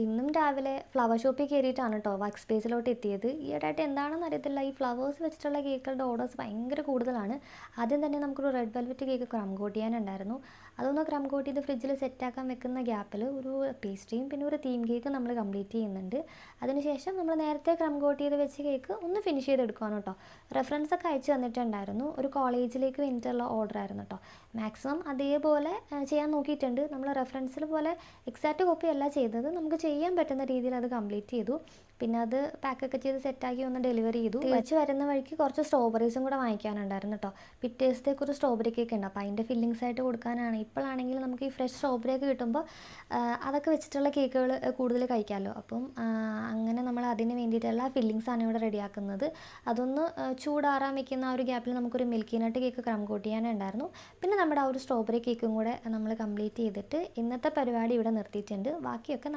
ഇന്നും രാവിലെ ഫ്ലവർ ഷോപ്പിൽ കയറിയിട്ടാണ് കേട്ടോ വർക്ക് സ്പേസിലോട്ട് എത്തിയത്. ഈയിടെയായിട്ട് എന്താണെന്ന് അറിയത്തില്ല, ഈ ഫ്ലവേഴ്സ് വെച്ചിട്ടുള്ള കേക്കുകളുടെ ഓർഡേഴ്സ് ഭയങ്കര കൂടുതലാണ്. ആദ്യം തന്നെ നമുക്കൊരു red velvet cake crumb coat ചെയ്യാനുണ്ടായിരുന്നു. അതൊന്ന് ക്രം കോട്ട് ചെയ്ത് ഫ്രിഡ്ജിൽ സെറ്റാക്കാൻ വെക്കുന്ന ഗ്യാപ്പിൽ ഒരു പേസ്ട്രിയും പിന്നെ ഒരു തീം കേക്ക് നമ്മൾ കംപ്ലീറ്റ് ചെയ്യുന്നുണ്ട്. അതിനുശേഷം നമ്മൾ നേരത്തെ ക്രം കോട്ട് ചെയ്ത് വെച്ച കേക്ക് ഒന്ന് ഫിനിഷ് ചെയ്തെടുക്കുകയാണ് കേട്ടോ. റെഫറൻസ് ഒക്കെ അയച്ചു തന്നിട്ടുണ്ടായിരുന്നു. ഒരു കോളേജിലേക്ക് വേണ്ടിയിട്ടുള്ള ഓർഡർ ആയിരുന്നു കേട്ടോ. മാക്സിമം അതേപോലെ ചെയ്യാൻ നോക്കിയിട്ടുണ്ട്. നമ്മൾ റെഫറൻസിൽ പോലെ എക്സാക്റ്റ് കോപ്പി അല്ല ചെയ്തത്, നമുക്ക് ചെയ്യാൻ പറ്റുന്ന രീതിയിൽ അത് കംപ്ലീറ്റ് ചെയ്തു. പിന്നെ അത് പാക്കൊക്കെ ചെയ്ത് സെറ്റാക്കി ഒന്ന് ഡെലിവറി ചെയ്തു. തിരിച്ച് വരുന്ന വഴിക്ക് കുറച്ച് സ്ട്രോബെറീസും കൂടെ വാങ്ങിക്കാനുണ്ടായിരുന്നു കേട്ടോ. പിറ്റേ ദിവസത്തേക്ക് ഒരു സ്ട്രോബെറി കേക്ക് ഉണ്ട്, അപ്പോൾ അതിൻ്റെ ഫില്ലിങ്സ് ആയിട്ട് കൊടുക്കാനാണ്. ഇപ്പോഴാണെങ്കിൽ നമുക്ക് ഈ ഫ്രഷ് സ്ട്രോബെറി ഒക്കെ കിട്ടുമ്പോൾ അതൊക്കെ വെച്ചിട്ടുള്ള കേക്കുകൾ കൂടുതൽ കഴിക്കാമല്ലോ. അപ്പം അങ്ങനെ നമ്മൾ അതിന് വേണ്ടിയിട്ടുള്ള ഫില്ലിങ്സാണ് ഇവിടെ റെഡിയാക്കുന്നത്. അതൊന്ന് ചൂടാറാൻ വെക്കുന്ന ആ ഒരു ഗ്യാപ്പിൽ നമുക്കൊരു milky nut cake crumb coat ചെയ്യാനുണ്ടായിരുന്നു. പിന്നെ നമ്മുടെ ആ ഒരു സ്ട്രോബെറി കേക്കും കൂടെ നമ്മൾ കംപ്ലീറ്റ് ചെയ്തിട്ട് ഇന്നത്തെ പരിപാടി ഇവിടെ നിർത്തിയിട്ടുണ്ട്. ബാക്കിയൊക്കെ